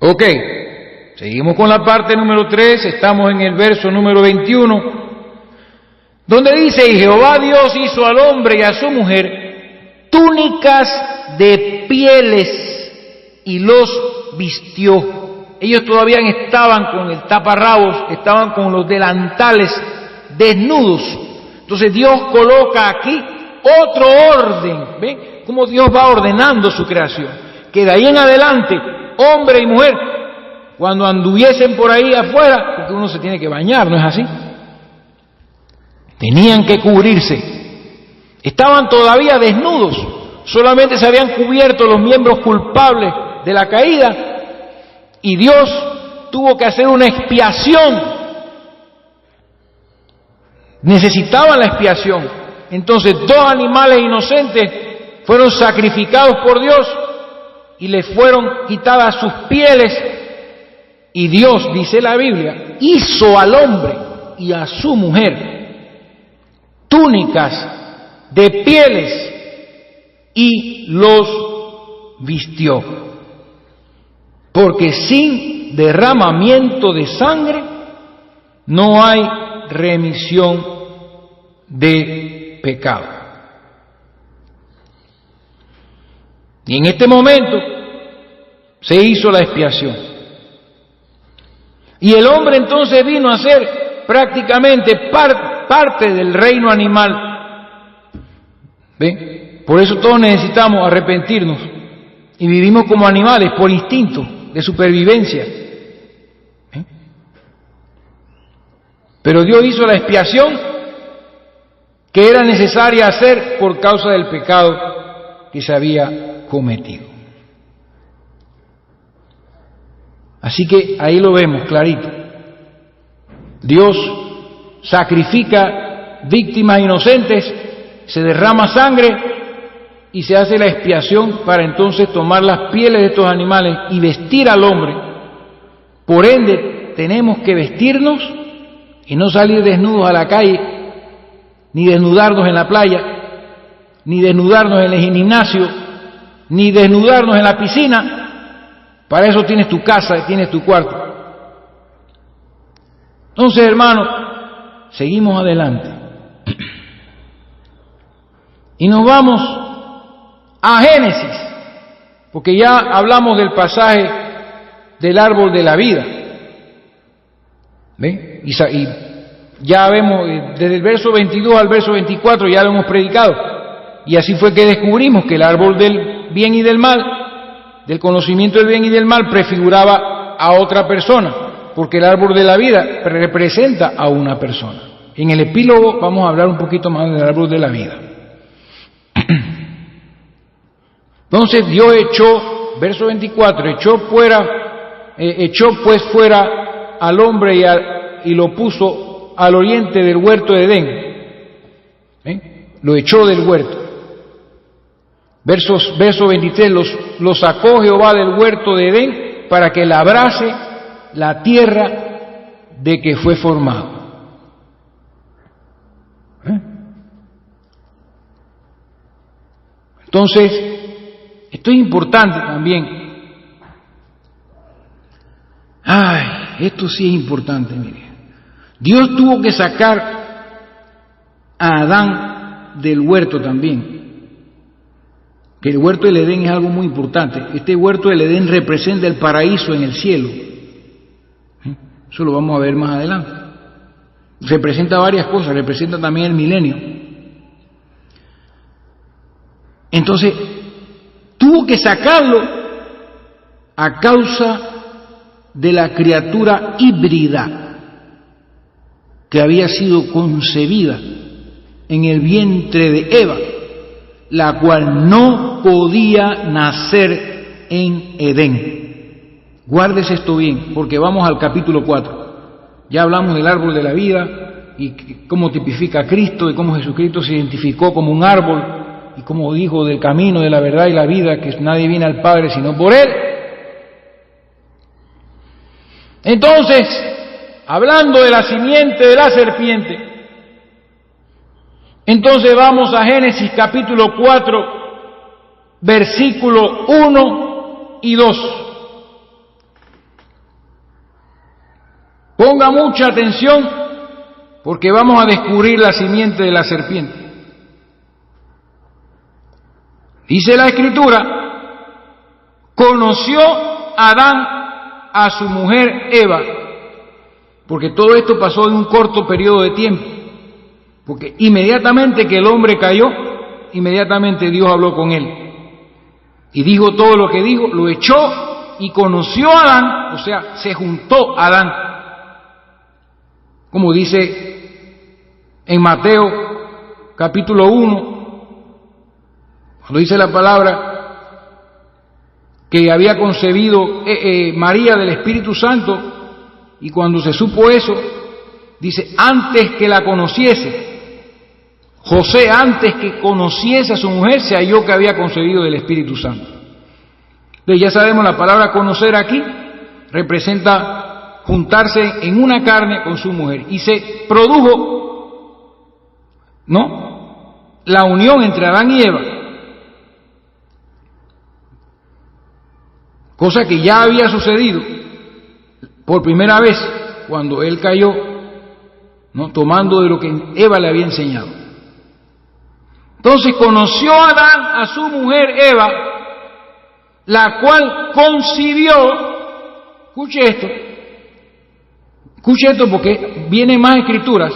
Ok, seguimos con la parte número 3, estamos en el verso número 21, donde dice: y Jehová Dios hizo al hombre y a su mujer túnicas de pieles y los vistió. Ellos todavía estaban con el taparrabos, estaban con los delantales desnudos. Entonces Dios coloca aquí otro orden. ¿Ven cómo Dios va ordenando su creación? Que de ahí en adelante, hombre y mujer, cuando anduviesen por ahí afuera, porque uno se tiene que bañar, ¿no es así? Tenían que cubrirse. Estaban todavía desnudos, solamente se habían cubierto los miembros culpables de la caída, y Dios tuvo que hacer una expiación. Necesitaban la expiación. Entonces 2 animales inocentes fueron sacrificados por Dios y les fueron quitadas sus pieles, y Dios, dice la Biblia, hizo al hombre y a su mujer túnicas de pieles y los vistió. Porque sin derramamiento de sangre no hay remisión de pecado. Y en este momento se hizo la expiación. Y el hombre entonces vino a ser prácticamente parte del reino animal. ¿Ven? Por eso todos necesitamos arrepentirnos. Y vivimos como animales por instinto de supervivencia. Pero Dios hizo la expiación que era necesaria hacer por causa del pecado que se había cometido. Así que ahí lo vemos clarito. Dios sacrifica víctimas inocentes, se derrama sangre y se hace la expiación para entonces tomar las pieles de estos animales y vestir al hombre. Por ende, tenemos que vestirnos y no salir desnudos a la calle, ni desnudarnos en la playa, ni desnudarnos en el gimnasio, ni desnudarnos en la piscina. Para eso tienes tu casa y tienes tu cuarto. Entonces, hermanos, seguimos adelante. Y nos vamos a Génesis, porque ya hablamos del pasaje del árbol de la vida. ¿Ven? Y ya vemos, desde el verso 22 al verso 24 ya lo hemos predicado. Y así fue que descubrimos que el árbol del bien y del mal, del conocimiento del bien y del mal, prefiguraba a otra persona, porque el árbol de la vida representa a una persona. En el epílogo vamos a hablar un poquito más del árbol de la vida. Entonces Dios echó, verso 24, echó pues fuera al hombre y lo puso al oriente del huerto de Edén. Lo echó del huerto. Verso 23, lo sacó Jehová del huerto de Edén para que labrase la tierra de que fue formado. Entonces, esto es importante también. Esto sí es importante, mire. Dios tuvo que sacar a Adán del huerto también. Que el huerto del Edén es algo muy importante. Este huerto del Edén representa el paraíso en el cielo. Eso lo vamos a ver más adelante. Representa varias cosas, representa también el milenio. Entonces, tuvo que sacarlo a causa de la criatura híbrida que había sido concebida en el vientre de Eva, la cual no podía nacer en Edén. Guárdese esto bien, porque vamos al capítulo 4. Ya hablamos del árbol de la vida y cómo tipifica a Cristo, y cómo Jesucristo se identificó como un árbol, y como dijo del camino, de la verdad y la vida, que nadie viene al Padre sino por Él. Entonces, hablando de la simiente de la serpiente, entonces vamos a Génesis capítulo 4, versículo 1 y 2. Ponga mucha atención porque vamos a descubrir la simiente de la serpiente. Dice la Escritura, conoció Adán a su mujer Eva, porque todo esto pasó en un corto periodo de tiempo, porque inmediatamente que el hombre cayó, inmediatamente Dios habló con él y dijo todo lo que dijo, lo echó y conoció a Adán, o sea, se juntó a Adán, como dice en Mateo capítulo 1, cuando dice la palabra que había concebido María del Espíritu Santo, y cuando se supo eso, dice, antes que la conociese, José, antes que conociese a su mujer, se halló que había concebido del Espíritu Santo. Entonces ya sabemos, la palabra conocer aquí representa juntarse en una carne con su mujer, y se produjo, ¿no?, la unión entre Adán y Eva, cosa que ya había sucedido por primera vez cuando él cayó, ¿no?, tomando de lo que Eva le había enseñado. Entonces conoció Adán a su mujer Eva, la cual concibió, escuche esto porque vienen más escrituras,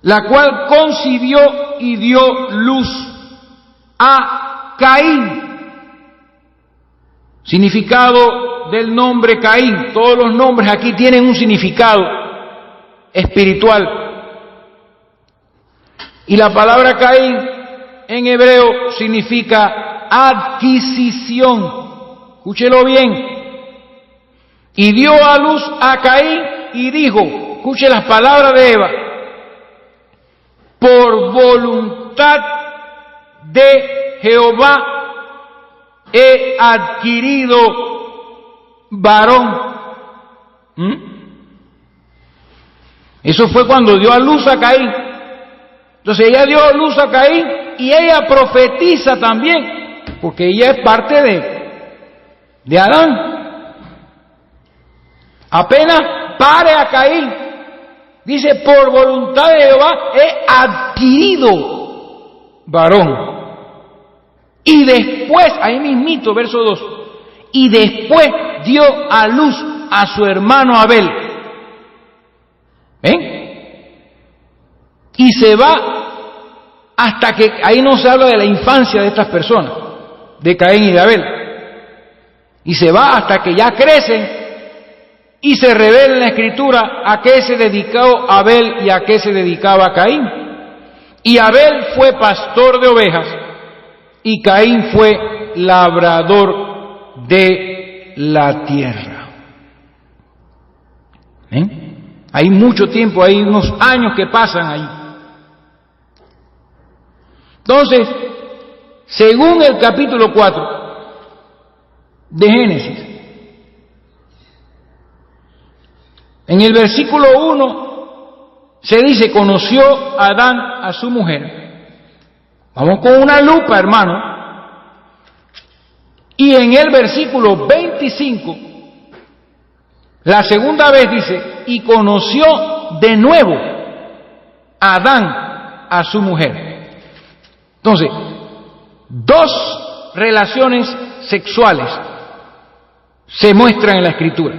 la cual concibió y dio luz a Caín. Significado del nombre Caín. Todos los nombres aquí tienen un significado espiritual. Y la palabra Caín en hebreo significa adquisición. Escúchelo bien. Y dio a luz a Caín y dijo, escuche las palabras de Eva, por voluntad de Jehová he adquirido varón. Eso fue cuando dio a luz a Caín. Entonces ella dio a luz a Caín y ella profetiza también, porque ella es parte de Adán. Apenas pare a Caín, dice, por voluntad de Jehová he adquirido varón. Y después, ahí mismito, verso 2, y después dio a luz a su hermano Abel. ¿Ven? Y se va hasta que, ahí no se habla de la infancia de estas personas, de Caín y de Abel. Y se va hasta que ya crecen y se revela en la Escritura a qué se dedicó Abel y a qué se dedicaba Caín. Y Abel fue pastor de ovejas, y Caín fue labrador de la tierra. ¿Ven? Hay mucho tiempo, hay unos años que pasan ahí. Entonces, según el capítulo 4 de Génesis, en el versículo 1 se dice, conoció Adán a su mujer. Vamos con una lupa, hermano. Y en el versículo 25, la segunda vez dice, y conoció de nuevo Adán a su mujer. Entonces, dos relaciones sexuales se muestran en la Escritura.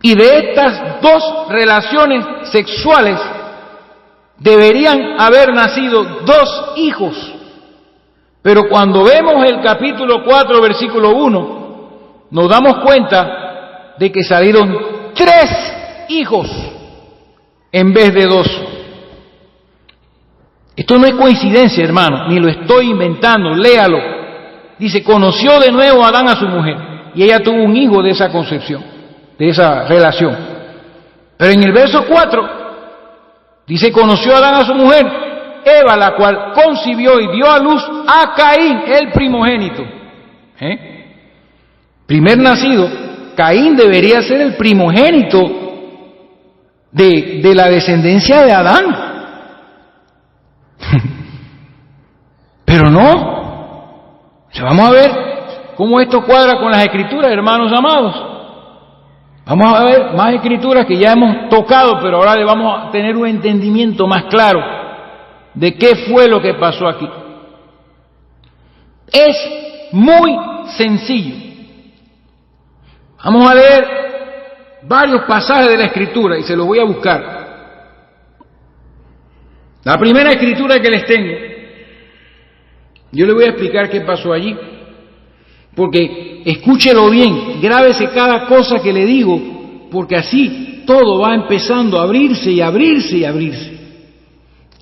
Y de estas dos relaciones sexuales deberían haber nacido dos hijos. Pero cuando vemos el capítulo 4, versículo 1, nos damos cuenta de que salieron 3 hijos en vez de 2. Esto no es coincidencia, hermano, ni lo estoy inventando, léalo. Dice, conoció de nuevo Adán a su mujer, y ella tuvo un hijo de esa concepción, de esa relación. Pero en el verso 4, dice, conoció Adán a su mujer, Eva, la cual concibió y dio a luz a Caín, el primogénito. Primer nacido, Caín debería ser el primogénito de la descendencia de Adán. Pero no. Vamos a ver cómo esto cuadra con las Escrituras, hermanos amados. Vamos a ver más escrituras que ya hemos tocado, pero ahora le vamos a tener un entendimiento más claro de qué fue lo que pasó aquí. Es muy sencillo. Vamos a leer varios pasajes de la escritura y se los voy a buscar. La primera escritura que les tengo, yo les voy a explicar qué pasó allí, porque escúchelo bien, grábese cada cosa que le digo, porque así todo va empezando a abrirse y abrirse y abrirse.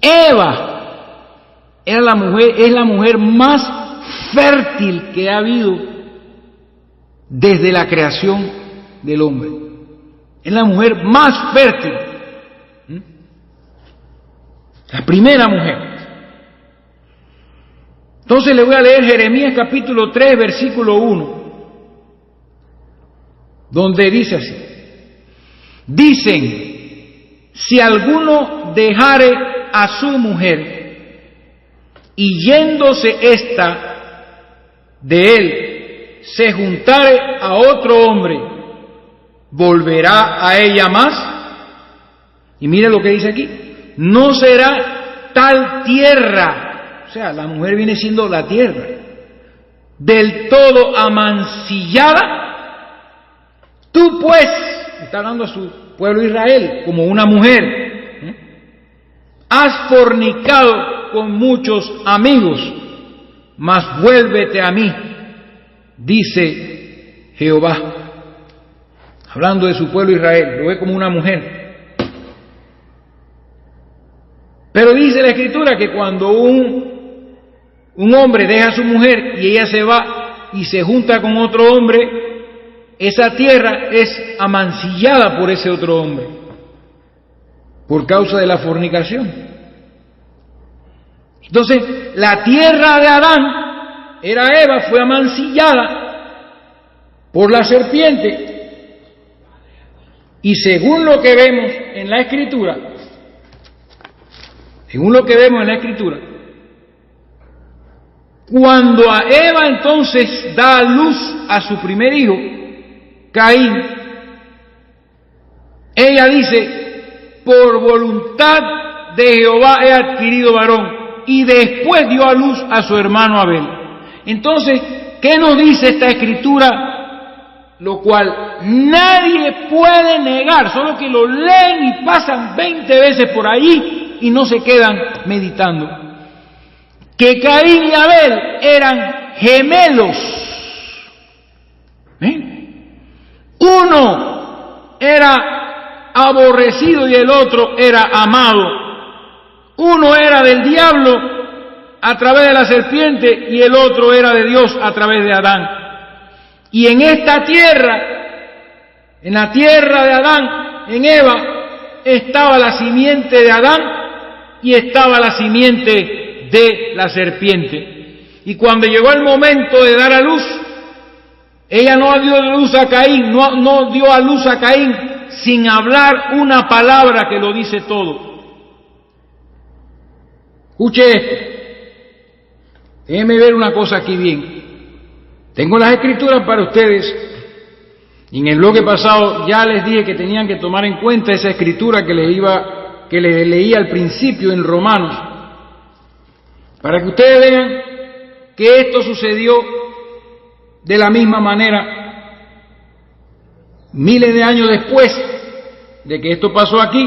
Eva es la mujer más fértil que ha habido desde la creación del hombre. Es la mujer más fértil. La primera mujer. Entonces le voy a leer Jeremías capítulo 3, versículo 1, donde dice así: dicen, si alguno dejare a su mujer y yéndose ésta de él, se juntare a otro hombre, ¿volverá a ella más? Y mire lo que dice aquí: no será tal tierra, o sea, la mujer viene siendo la tierra, del todo amancillada. Tú pues, está hablando a su pueblo Israel como una mujer, has fornicado con muchos amigos, mas vuélvete a mí, dice Jehová. Hablando de su pueblo Israel, lo ve como una mujer. Pero dice la Escritura que cuando un hombre deja a su mujer y ella se va y se junta con otro hombre, esa tierra es amancillada por ese otro hombre, por causa de la fornicación. Entonces, la tierra de Adán, era Eva, fue amancillada por la serpiente. Y según lo que vemos en la Escritura, cuando a Eva entonces da a luz a su primer hijo, Caín, ella dice, por voluntad de Jehová he adquirido varón, y después dio a luz a su hermano Abel. Entonces, ¿qué nos dice esta escritura? Lo cual nadie puede negar, solo que lo leen y pasan 20 veces por ahí y no se quedan meditando. Que Caín y Abel eran gemelos. Uno era aborrecido y el otro era amado. Uno era del diablo a través de la serpiente y el otro era de Dios a través de Adán. Y en esta tierra, en la tierra de Adán, en Eva, estaba la simiente de Adán y estaba la simiente de la serpiente. Y cuando llegó el momento de dar a luz, ella no dio a luz a Caín, no dio a luz a Caín sin hablar una palabra que lo dice todo. Escuche esto. Déjenme ver una cosa aquí bien. Tengo las escrituras para ustedes. Y en el bloque pasado ya les dije que tenían que tomar en cuenta esa escritura que les leí al principio en Romanos, para que ustedes vean que esto sucedió de la misma manera miles de años después de que esto pasó aquí,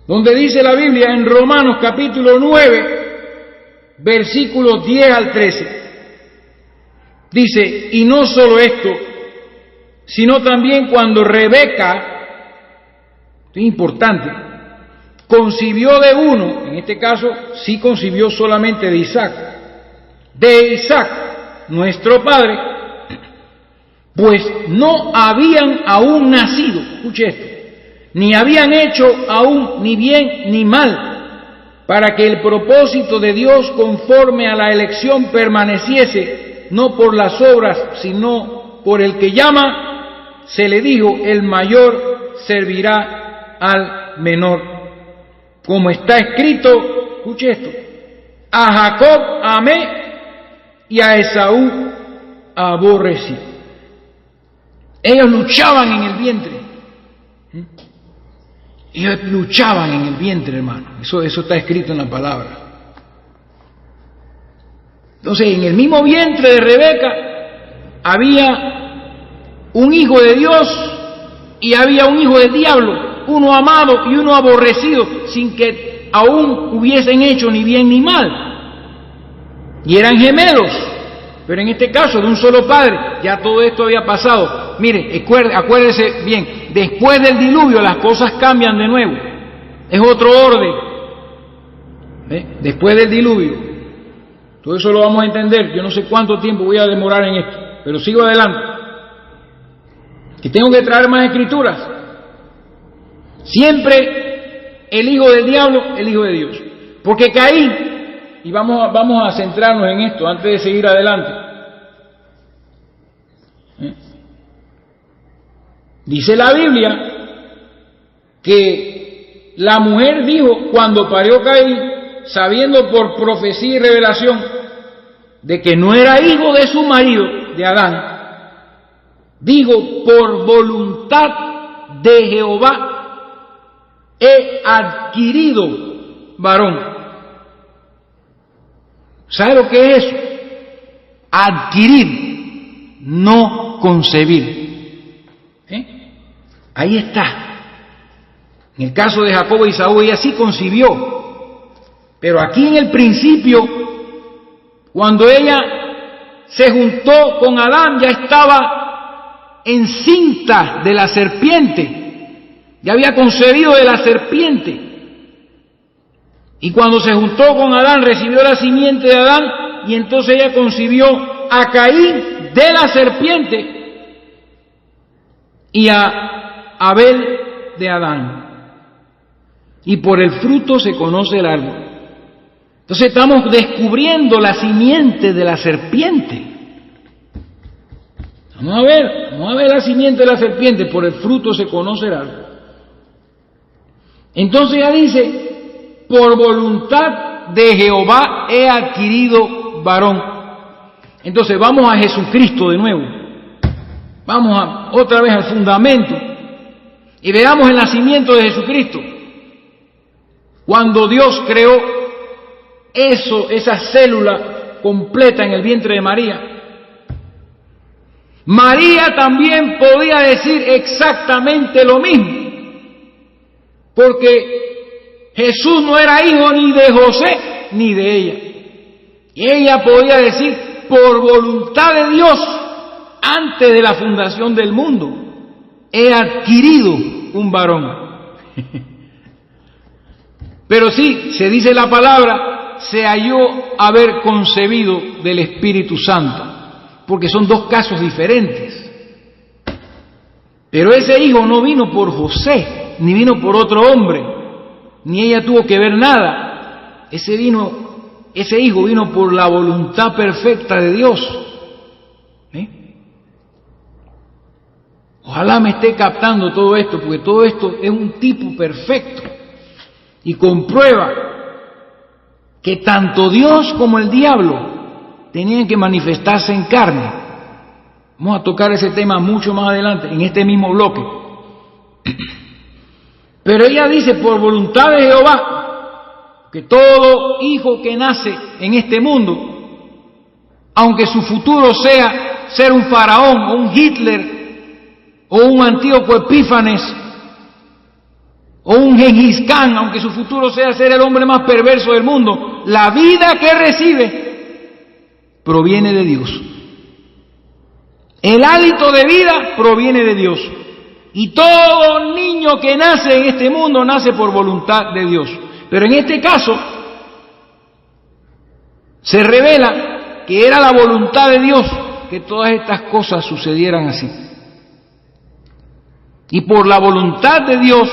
donde dice la Biblia en Romanos capítulo 9, versículos 10 al 13. Dice, y no solo esto, sino también cuando Rebeca, esto es importante, concibió de uno, en este caso sí concibió solamente de Isaac, nuestro padre, pues no habían aún nacido, escuche esto, ni habían hecho aún ni bien ni mal, para que el propósito de Dios conforme a la elección permaneciese, no por las obras, sino por el que llama. Se le dijo, el mayor servirá al menor. Como está escrito, escuche esto, a Jacob amé y a Esaú aborrecí. Ellos luchaban en el vientre. Ellos luchaban en el vientre, hermano. Eso está escrito en la palabra. Entonces, en el mismo vientre de Rebeca había un hijo de Dios y había un hijo del diablo, uno amado y uno aborrecido, sin que aún hubiesen hecho ni bien ni mal. Y eran gemelos, pero en este caso de un solo padre. Ya todo esto había pasado. Mire, acuérdese bien, después del diluvio las cosas cambian de nuevo. Es otro orden. Después del diluvio. Todo eso lo vamos a entender. Yo no sé cuánto tiempo voy a demorar en esto, pero sigo adelante. Que tengo que traer más escrituras. Siempre el hijo del diablo, el hijo de Dios. Porque Caín, y vamos a centrarnos en esto antes de seguir adelante. Dice la Biblia que la mujer dijo cuando parió Caín, sabiendo por profecía y revelación de que no era hijo de su marido, de Adán, digo, por voluntad de Jehová he adquirido varón. ¿Sabe lo que es eso? Adquirir, no concebir. Ahí está. En el caso de Jacob y Esaú, ella sí concibió. Pero aquí en el principio, cuando ella se juntó con Adán, ya estaba encinta de la serpiente. Ya había concebido de la serpiente. Y cuando se juntó con Adán, recibió la simiente de Adán, y entonces ella concibió a Caín de la serpiente y a Abel de Adán. Y por el fruto se conoce el árbol. Entonces estamos descubriendo la simiente de la serpiente. Vamos a ver la simiente de la serpiente, por el fruto se conoce el árbol. Entonces ya dice, por voluntad de Jehová he adquirido varón. Entonces vamos a Jesucristo de nuevo. Vamos otra vez al fundamento y veamos el nacimiento de Jesucristo. Cuando Dios creó esa célula completa en el vientre de María, María también podía decir exactamente lo mismo, porque Jesús no era hijo ni de José ni de ella. Y ella podía decir, por voluntad de Dios, antes de la fundación del mundo, he adquirido un varón. Pero sí, se dice la palabra, se halló haber concebido del Espíritu Santo, porque son dos casos diferentes. Pero ese hijo no vino por José, ni vino por otro hombre, ni ella tuvo que ver nada. Ese hijo vino por la voluntad perfecta de Dios. Ojalá me esté captando todo esto, porque todo esto es un tipo perfecto y comprueba que tanto Dios como el diablo tenían que manifestarse en carne. Vamos a tocar ese tema mucho más adelante, en este mismo bloque. Pero ella dice, por voluntad de Jehová, que todo hijo que nace en este mundo, aunque su futuro sea ser un faraón o un Hitler o un Antíoco Epífanes o un Gengis Khan, aunque su futuro sea ser el hombre más perverso del mundo, la vida que recibe proviene de Dios. El hálito de vida proviene de Dios. Y todo niño que nace en este mundo nace por voluntad de Dios. Pero en este caso se revela que era la voluntad de Dios que todas estas cosas sucedieran así. Y por la voluntad de Dios,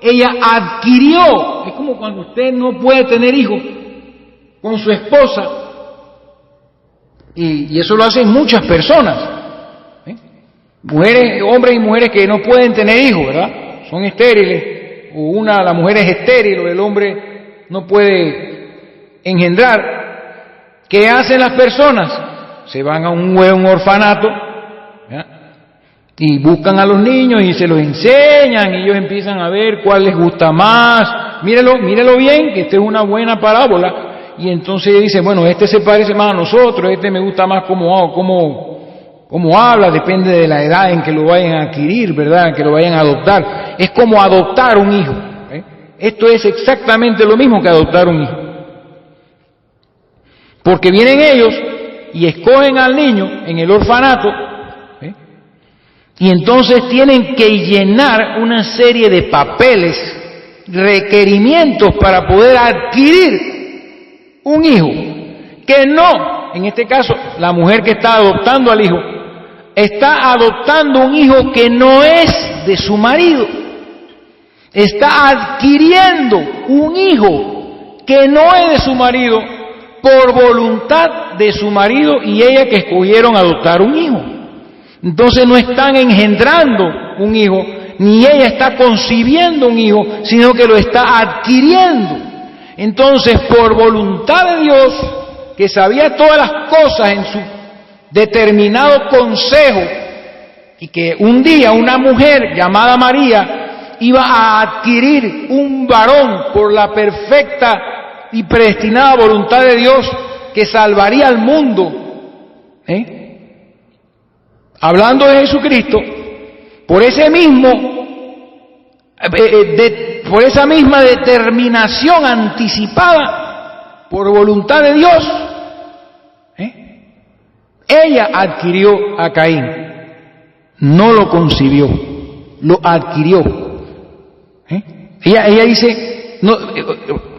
ella adquirió. Es como cuando usted no puede tener hijos con su esposa, y eso lo hacen muchas personas, mujeres, hombres y mujeres que no pueden tener hijos, ¿verdad? Son estériles, o la mujer es estéril, o el hombre no puede engendrar. ¿Qué hacen las personas? Se van a un orfanato, ¿verdad? Y buscan a los niños y se los enseñan y ellos empiezan a ver cuál les gusta más. Mírelo bien, que esta es una buena parábola. Y entonces dicen, bueno, este se parece más a nosotros, este me gusta más cómo habla, depende de la edad en que lo vayan a adquirir, ¿verdad? Que lo vayan a adoptar. Es como adoptar un hijo. Esto es exactamente lo mismo que adoptar un hijo. Porque vienen ellos y escogen al niño en el orfanato, y entonces tienen que llenar una serie de papeles, requerimientos para poder adquirir un hijo, que no, en este caso, la mujer que está adoptando al hijo, está adoptando un hijo que no es de su marido, está adquiriendo un hijo que no es de su marido por voluntad de su marido y ella que escogieron adoptar un hijo. Entonces no están engendrando un hijo, ni ella está concibiendo un hijo, sino que lo está adquiriendo. Entonces, por voluntad de Dios, que sabía todas las cosas en su determinado consejo, y que un día una mujer llamada María iba a adquirir un varón por la perfecta y predestinada voluntad de Dios que salvaría al mundo, hablando de Jesucristo, por esa misma determinación anticipada por voluntad de Dios, ella adquirió a Caín, no lo concibió, lo adquirió. Ella dice, no,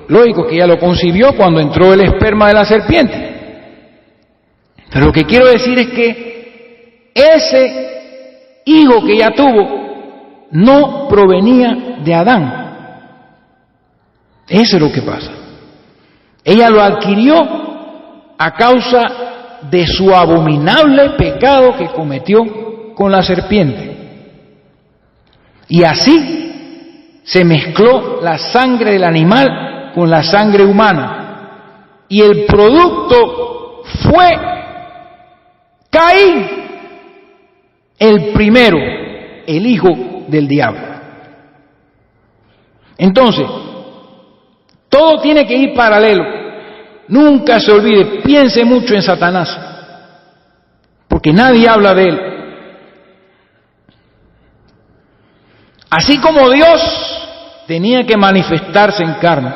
lógico que ella lo concibió cuando entró el esperma de la serpiente, pero lo que quiero decir es que ese hijo que ella tuvo no provenía de Adán. Eso es lo que pasa. Ella lo adquirió a causa de su abominable pecado que cometió con la serpiente. Y así se mezcló la sangre del animal con la sangre humana. Y el producto fue Caín, el primero, el hijo del diablo. Entonces, todo tiene que ir paralelo. Nunca se olvide, piense mucho en Satanás, porque nadie habla de él. Así como Dios tenía que manifestarse en carne,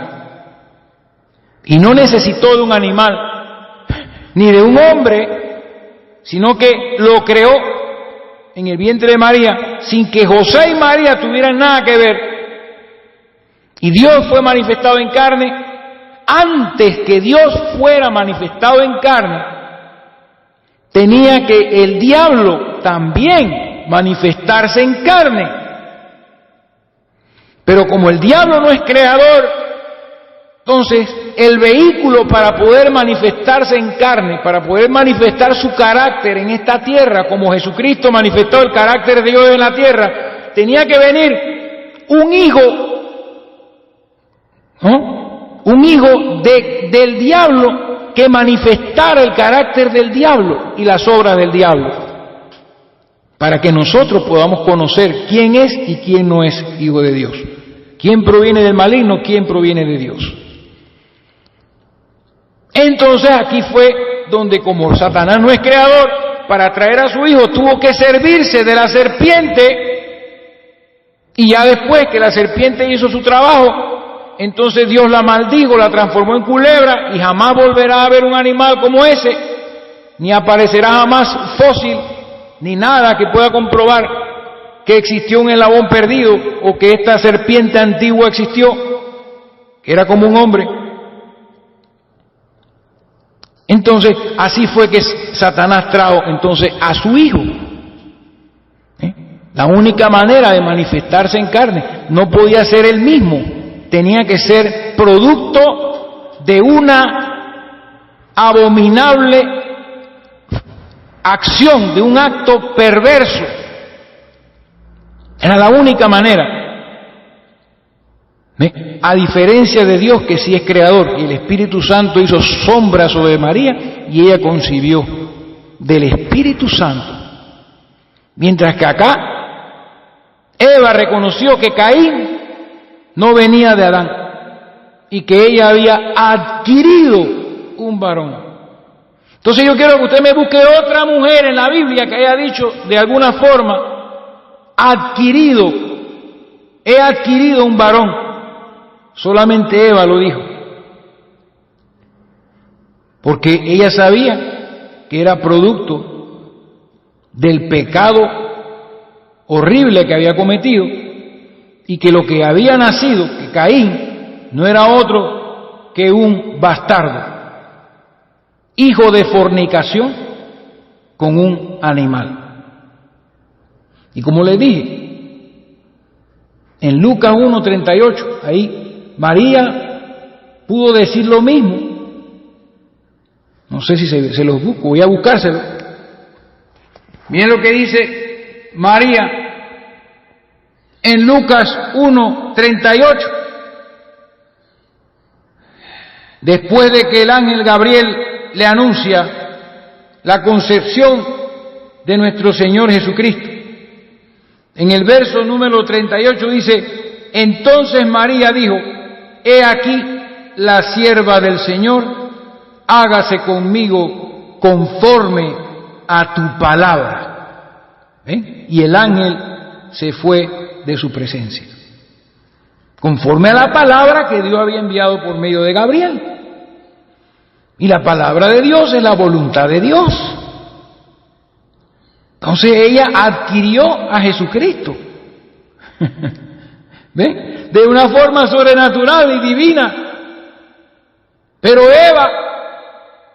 y no necesitó de un animal, ni de un hombre, sino que lo creó en el vientre de María, sin que José y María tuvieran nada que ver. Y Dios fue manifestado en carne. Antes que Dios fuera manifestado en carne, tenía que el diablo también manifestarse en carne. Pero como el diablo no es creador, entonces el vehículo para poder manifestarse en carne, para poder manifestar su carácter en esta tierra, como Jesucristo manifestó el carácter de Dios en la tierra, tenía que venir un hijo, ¿no? Un hijo del diablo que manifestara el carácter del diablo y las obras del diablo, para que nosotros podamos conocer quién es y quién no es hijo de Dios, quién proviene del maligno, quién proviene de Dios. Entonces aquí fue donde, como Satanás no es creador, para traer a su hijo tuvo que servirse de la serpiente, y ya después que la serpiente hizo su trabajo, entonces Dios la maldijo, la transformó en culebra, y jamás volverá a haber un animal como ese, ni aparecerá jamás fósil, ni nada que pueda comprobar que existió un eslabón perdido, o que esta serpiente antigua existió, que era como un hombre. Entonces, así fue que Satanás trajo entonces a su hijo. La única manera de manifestarse en carne no podía ser él mismo, tenía que ser producto de una abominable acción, de un acto perverso. Era la única manera. A diferencia de Dios, que sí es creador, y el Espíritu Santo hizo sombra sobre María y ella concibió del Espíritu Santo. Mientras que acá, Eva reconoció que Caín no venía de Adán y que ella había adquirido un varón. Entonces yo quiero que usted me busque otra mujer en la Biblia que haya dicho de alguna forma, he adquirido un varón. Solamente Eva lo dijo. Porque ella sabía que era producto del pecado horrible que había cometido y que lo que había nacido, que Caín, no era otro que un bastardo, hijo de fornicación con un animal. Y como les dije, en Lucas 1:38, ahí María pudo decir lo mismo. No sé si se los busco, voy a buscárselo. Miren lo que dice María en Lucas 1:38. Después de que el ángel Gabriel le anuncia la concepción de nuestro Señor Jesucristo. En el verso número 38 dice, entonces María dijo, he aquí la sierva del Señor, hágase conmigo conforme a tu palabra. Y el ángel se fue de su presencia, conforme a la palabra que Dios había enviado por medio de Gabriel. Y la palabra de Dios es la voluntad de Dios. Entonces ella adquirió a Jesucristo. ¿Ven? De una forma sobrenatural y divina. Pero Eva,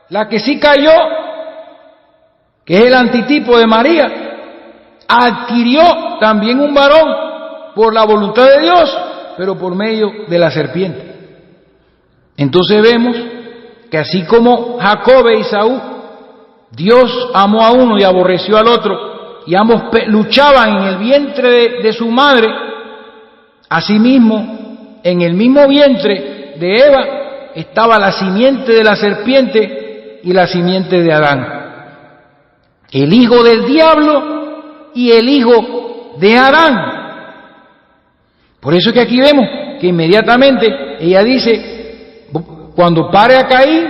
la que sí cayó, que es el antitipo de María, adquirió también un varón por la voluntad de Dios, pero por medio de la serpiente. Entonces vemos que así como Jacob e Esaú, Dios amó a uno y aborreció al otro, y ambos luchaban en el vientre de su madre, asimismo, en el mismo vientre de Eva estaba la simiente de la serpiente y la simiente de Adán, el hijo del diablo y el hijo de Adán. Por eso es que aquí vemos que inmediatamente ella dice, cuando pare a Caín,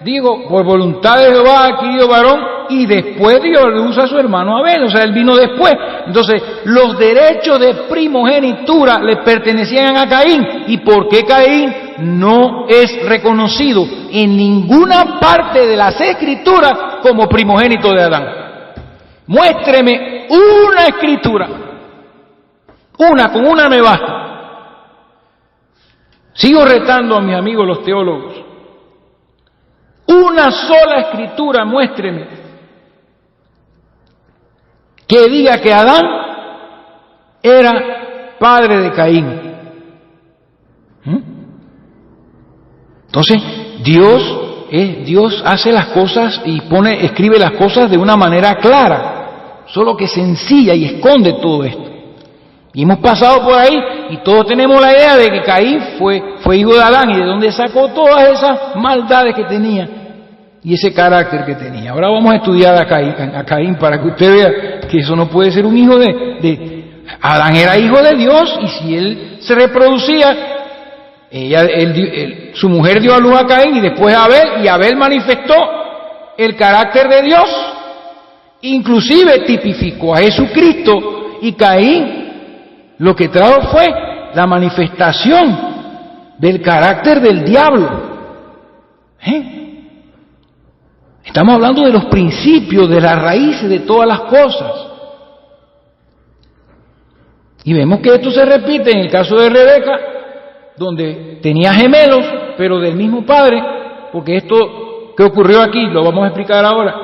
digo, por voluntad de Jehová ha adquirido varón, y después Dios le usa a su hermano Abel, o sea, él vino después. Entonces, los derechos de primogenitura le pertenecían a Caín. ¿Y por qué Caín no es reconocido en ninguna parte de las Escrituras como primogénito de Adán? Muéstreme una escritura. Con una me basta. Sigo retando a mis amigos los teólogos. Una sola escritura, muéstreme, que diga que Adán era padre de Caín. Entonces, Dios hace las cosas y escribe las cosas de una manera clara, solo que sencilla, y esconde todo esto. Y hemos pasado por ahí y todos tenemos la idea de que Caín fue hijo de Adán, y de dónde sacó todas esas maldades que tenía y ese carácter que tenía. Ahora vamos a estudiar a Caín para que usted vea que eso no puede ser un hijo de Adán. Era hijo de Dios, y si él se reproducía, su mujer dio a luz a Caín y después a Abel, y Abel manifestó el carácter de Dios, inclusive tipificó a Jesucristo, y Caín lo que trajo fue la manifestación del carácter del diablo. Estamos hablando de los principios, de las raíces de todas las cosas. Y vemos que esto se repite en el caso de Rebeca, donde tenía gemelos, pero del mismo padre, porque esto que ocurrió aquí, lo vamos a explicar ahora,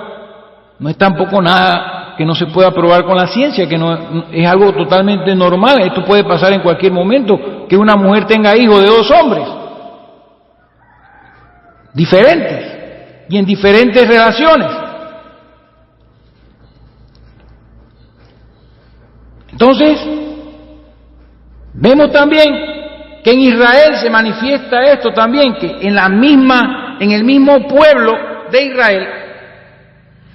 no es tampoco nada que no se pueda probar con la ciencia, que no es algo totalmente normal. Esto puede pasar en cualquier momento, que una mujer tenga hijos de dos hombres diferentes y en diferentes relaciones. Entonces, vemos también que en Israel se manifiesta esto también, que en el mismo pueblo de Israel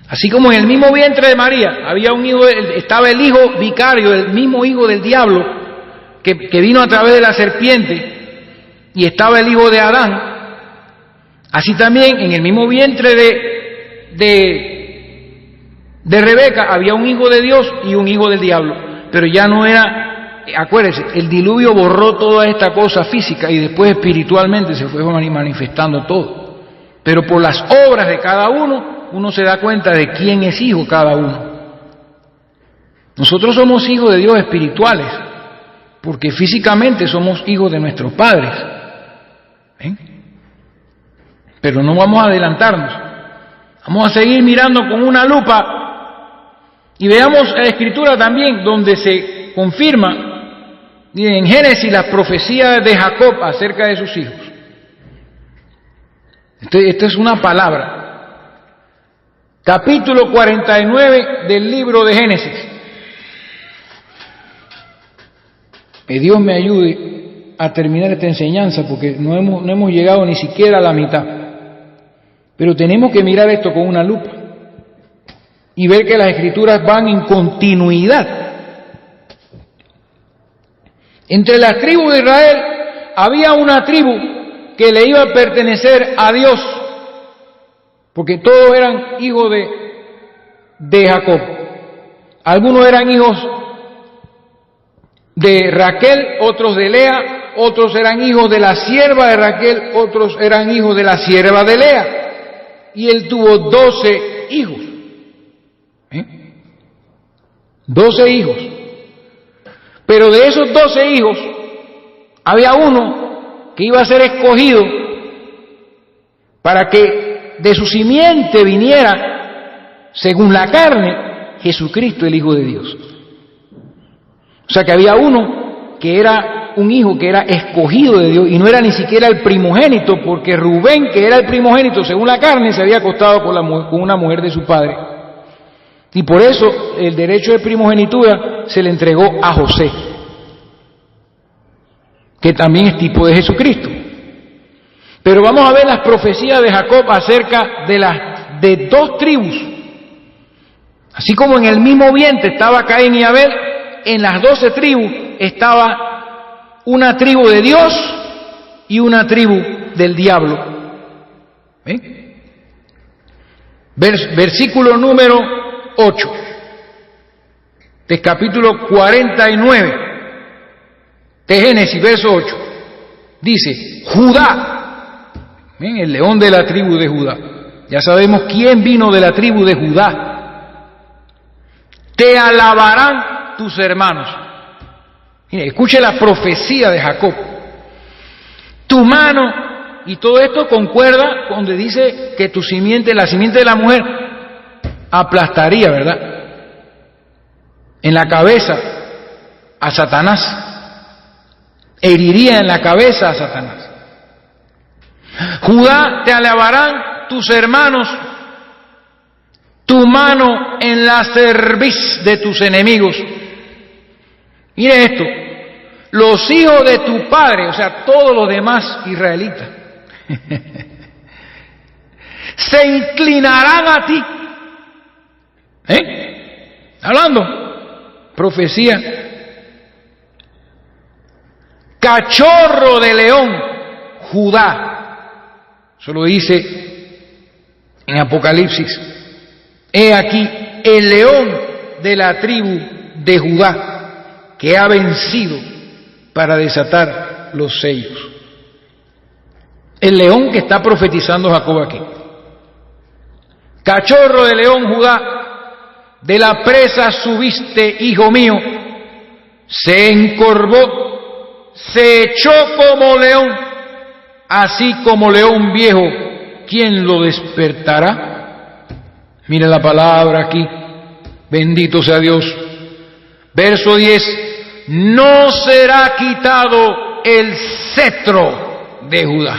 Así como en el mismo vientre de María había un hijo, estaba el hijo vicario, el mismo hijo del diablo que vino a través de la serpiente, y estaba el hijo de Adán, así también en el mismo vientre de Rebeca había un hijo de Dios y un hijo del diablo, pero ya no era, acuérdense, el diluvio borró toda esta cosa física y después espiritualmente se fue manifestando todo, pero por las obras de cada uno se da cuenta de quién es hijo cada uno. Nosotros somos hijos de Dios espirituales, porque físicamente somos hijos de nuestros padres. ¿Ven? Pero no vamos a adelantarnos. Vamos a seguir mirando con una lupa y veamos la Escritura también, donde se confirma en Génesis la profecía de Jacob acerca de sus hijos. Esta es una palabra. Capítulo 49 del libro de Génesis. Que Dios me ayude a terminar esta enseñanza, porque no hemos llegado ni siquiera a la mitad. Pero tenemos que mirar esto con una lupa y ver que las Escrituras van en continuidad. Entre las tribus de Israel había una tribu que le iba a pertenecer a Dios, porque todos eran hijos de Jacob. Algunos eran hijos de Raquel, otros de Lea, otros eran hijos de la sierva de Raquel, otros eran hijos de la sierva de Lea. Y él tuvo 12 hijos. 12 hijos. Pero de esos 12 hijos, había uno que iba a ser escogido para que de su simiente viniera, según la carne, Jesucristo, el Hijo de Dios. O sea que había uno que era un hijo que era escogido de Dios, y no era ni siquiera el primogénito, porque Rubén, que era el primogénito según la carne, se había acostado con una mujer de su padre. Y por eso el derecho de primogenitura se le entregó a José, que también es tipo de Jesucristo. Pero vamos a ver las profecías de Jacob acerca de dos tribus. Así como en el mismo vientre estaba Caín y Abel, en las 12 tribus estaba una tribu de Dios y una tribu del diablo. ¿Ven? Versículo número 8 del capítulo 49 de Génesis, verso 8. Dice, Judá, ¿ven? El león de la tribu de Judá. Ya sabemos quién vino de la tribu de Judá. Te alabarán tus hermanos. Mire, escuche la profecía de Jacob. Tu mano, y todo esto concuerda donde dice que tu simiente, la simiente de la mujer, aplastaría, ¿verdad?, en la cabeza a Satanás. Heriría en la cabeza a Satanás. Judá, te alabarán tus hermanos, tu mano en la cerviz de tus enemigos. Mire esto, los hijos de tu padre, o sea, todos los demás israelitas, se inclinarán a ti. Hablando, profecía. Cachorro de león, Judá. Eso lo dice en Apocalipsis. He aquí el león de la tribu de Judá, que ha vencido para desatar los sellos. El león que está profetizando Jacob aquí. Cachorro de león, Judá, de la presa subiste, hijo mío, se encorvó, se echó como león, así como león viejo, ¿quién lo despertará? Mire la palabra aquí, bendito sea Dios. Verso 10, no será quitado el cetro de Judá.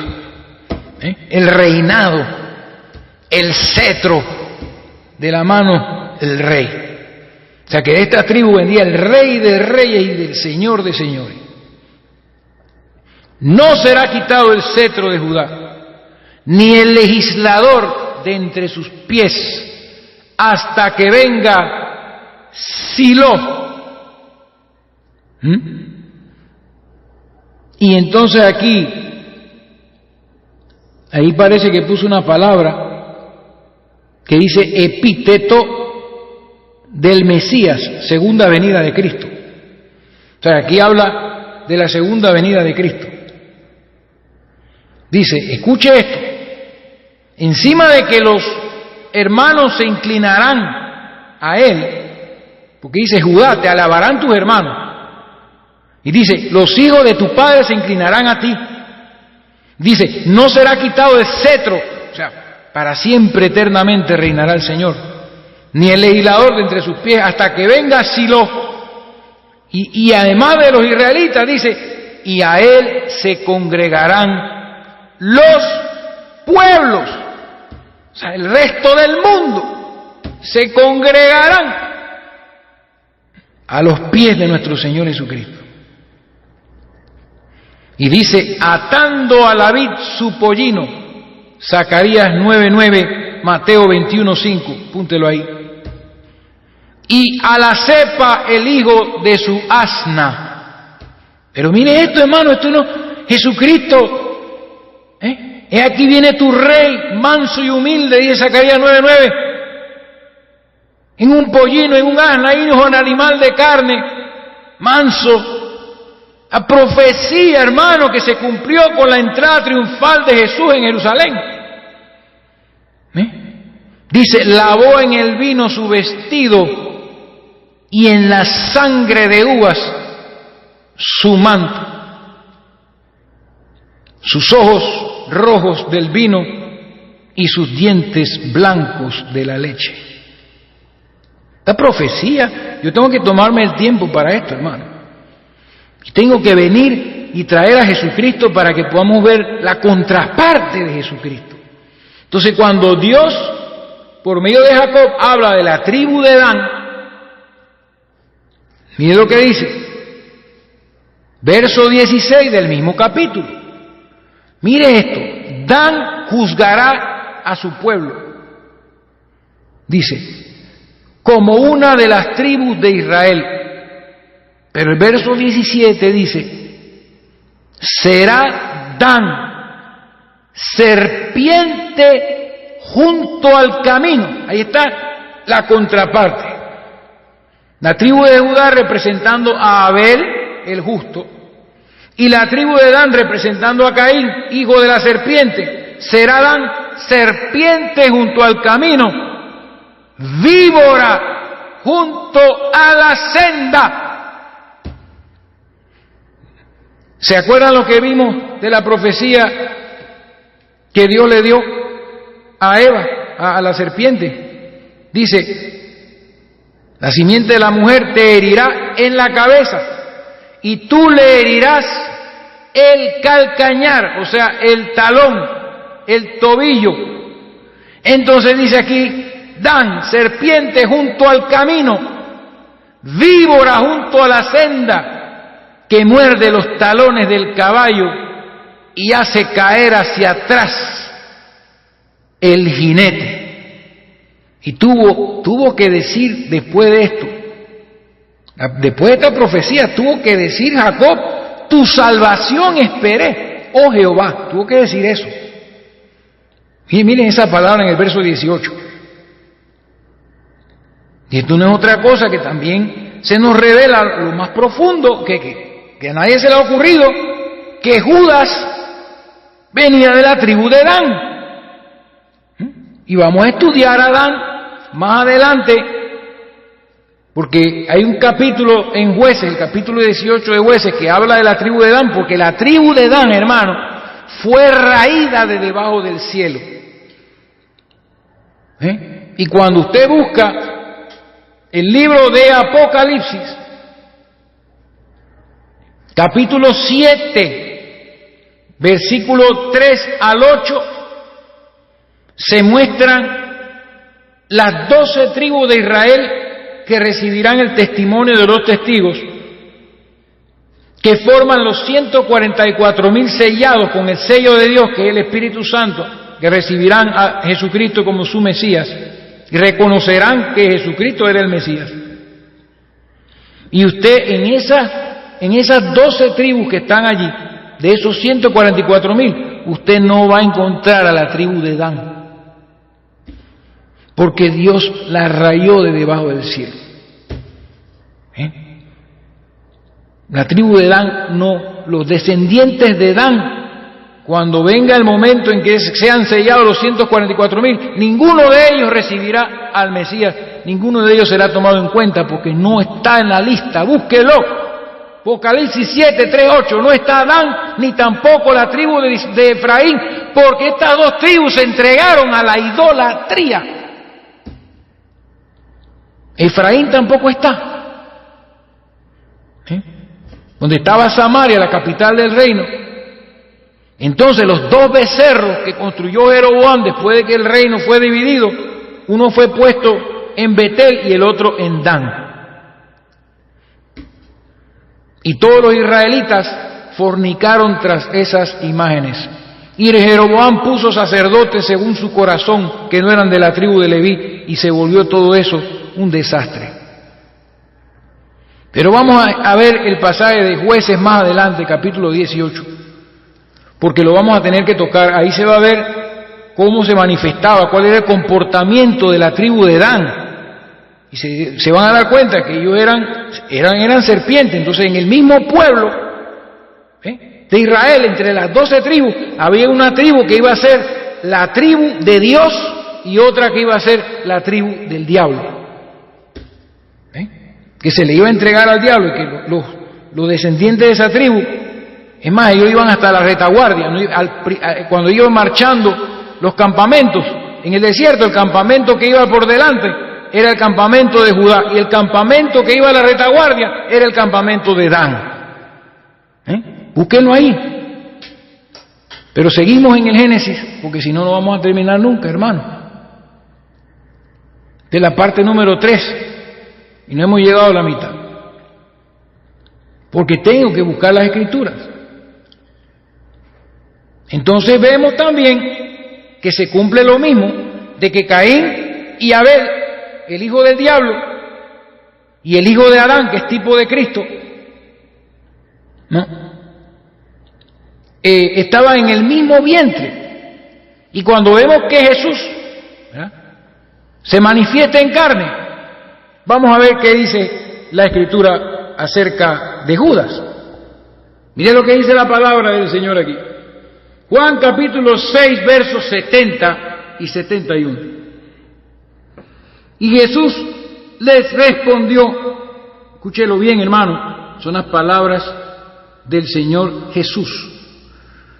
El reinado, el cetro de la mano del rey. O sea que de esta tribu vendría el rey de reyes y del señor de señores. No será quitado el cetro de Judá, ni el legislador de entre sus pies, hasta que venga Silo. Y entonces ahí parece que puso una palabra que dice epíteto del Mesías, segunda venida de Cristo. O sea, aquí habla de la segunda venida de Cristo. Dice, escuche esto, encima de que los hermanos se inclinarán a él, porque dice, Judá, te alabarán tus hermanos. Y dice, los hijos de tu padre se inclinarán a ti. Dice, no será quitado el cetro, o sea, para siempre eternamente reinará el Señor, ni el legislador de entre sus pies, hasta que venga Silo. Y además de los israelitas, dice, y a él se congregarán los pueblos, o sea, el resto del mundo, se congregarán a los pies de nuestro Señor Jesucristo. Y dice, atando a la vid su pollino, Zacarías 9:9, Mateo 21:5, púntelo ahí. Y a la cepa el hijo de su asna. Pero mire esto, hermano, esto no, Jesucristo, aquí viene tu rey, manso y humilde, dice Zacarías 9:9, en un pollino, en un asna, hijo de un animal de carne, manso. La profecía, hermano, que se cumplió con la entrada triunfal de Jesús en Jerusalén. Dice, lavó en el vino su vestido y en la sangre de uvas su manto. Sus ojos rojos del vino y sus dientes blancos de la leche. Esta profecía, yo tengo que tomarme el tiempo para esto, hermano. Tengo que venir y traer a Jesucristo para que podamos ver la contraparte de Jesucristo. Entonces, cuando Dios, por medio de Jacob, habla de la tribu de Dan, mire lo que dice, verso 16 del mismo capítulo. Mire esto, Dan juzgará a su pueblo. Dice, como una de las tribus de Israel. Pero el verso 17 dice, será Dan serpiente junto al camino. Ahí está la contraparte. La tribu de Judá representando a Abel, el justo, y la tribu de Dan representando a Caín, hijo de la serpiente. Será Dan serpiente junto al camino, víbora junto a la senda. ¿Se acuerdan lo que vimos de la profecía que Dios le dio a Eva, a la serpiente? Dice, la simiente de la mujer te herirá en la cabeza y tú le herirás el calcañar, o sea, el talón, el tobillo. Entonces dice aquí, Dan, serpiente junto al camino, víbora junto a la senda, que muerde los talones del caballo y hace caer hacia atrás el jinete. Y tuvo que decir después de esto, después de esta profecía, tuvo que decir Jacob, tu salvación esperé, oh Jehová. Tuvo que decir eso. Y miren esa palabra en el verso 18. Y esto no es otra cosa que también se nos revela lo más profundo que a nadie se le ha ocurrido, que Judas venía de la tribu de Dan. Y vamos a estudiar a Dan más adelante, porque hay un capítulo en Jueces, el capítulo 18 de Jueces, que habla de la tribu de Dan, porque la tribu de Dan, hermano, fue raída de debajo del cielo. Y cuando usted busca el libro de Apocalipsis, capítulo 7, versículo 3 al 8, se muestran las 12 tribus de Israel que recibirán el testimonio de los testigos, que forman los 144,000 sellados con el sello de Dios, que es el Espíritu Santo, que recibirán a Jesucristo como su Mesías, y reconocerán que Jesucristo era el Mesías. Y usted en esas 12 tribus que están allí, de esos 144,000, usted no va a encontrar a la tribu de Dan, porque Dios la rayó de debajo del cielo. La tribu de Dan no, los descendientes de Dan, cuando venga el momento en que sean sellados los 144,000, ninguno de ellos recibirá al Mesías, ninguno de ellos será tomado en cuenta porque no está en la lista. Búsquelo. Apocalipsis 7, 3, 8, no está Dan ni tampoco la tribu de Efraín, porque estas dos tribus se entregaron a la idolatría. Efraín tampoco está. Donde estaba Samaria, la capital del reino. Entonces los 2 becerros que construyó Jeroboam después de que el reino fue dividido, uno fue puesto en Betel y el otro en Dan. Y todos los israelitas fornicaron tras esas imágenes. Y Jeroboam puso sacerdotes según su corazón, que no eran de la tribu de Leví, y se volvió todo eso un desastre. Pero vamos a ver el pasaje de Jueces más adelante, capítulo 18, porque lo vamos a tener que tocar. Ahí se va a ver cómo se manifestaba, cuál era el comportamiento de la tribu de Dan. Y se van a dar cuenta que ellos eran serpientes. Entonces en el mismo pueblo de Israel, entre las 12 tribus, había una tribu que iba a ser la tribu de Dios y otra que iba a ser la tribu del diablo. Que se le iba a entregar al diablo, y que los descendientes de esa tribu, es más, ellos iban hasta la retaguardia, ¿no? Cuando iban marchando los campamentos en el desierto, el campamento que iba por delante era el campamento de Judá, y el campamento que iba a la retaguardia era el campamento de Dan. Búsquenlo ahí. Pero seguimos en el Génesis, porque si no, no vamos a terminar nunca, hermano. De la parte número 3, y no hemos llegado a la mitad, porque tengo que buscar las Escrituras. Entonces vemos también que se cumple lo mismo, de que Caín y Abel, el hijo del diablo, y el hijo de Adán, que es tipo de Cristo, ¿no? Estaban en el mismo vientre. Y cuando vemos que Jesús, ¿verdad?, se manifiesta en carne, vamos a ver qué dice la Escritura acerca de Judas. Mire lo que dice la palabra del Señor aquí. Juan capítulo 6, versos 70 y 71. Y Jesús les respondió, escúchelo bien, hermano, son las palabras del Señor Jesús.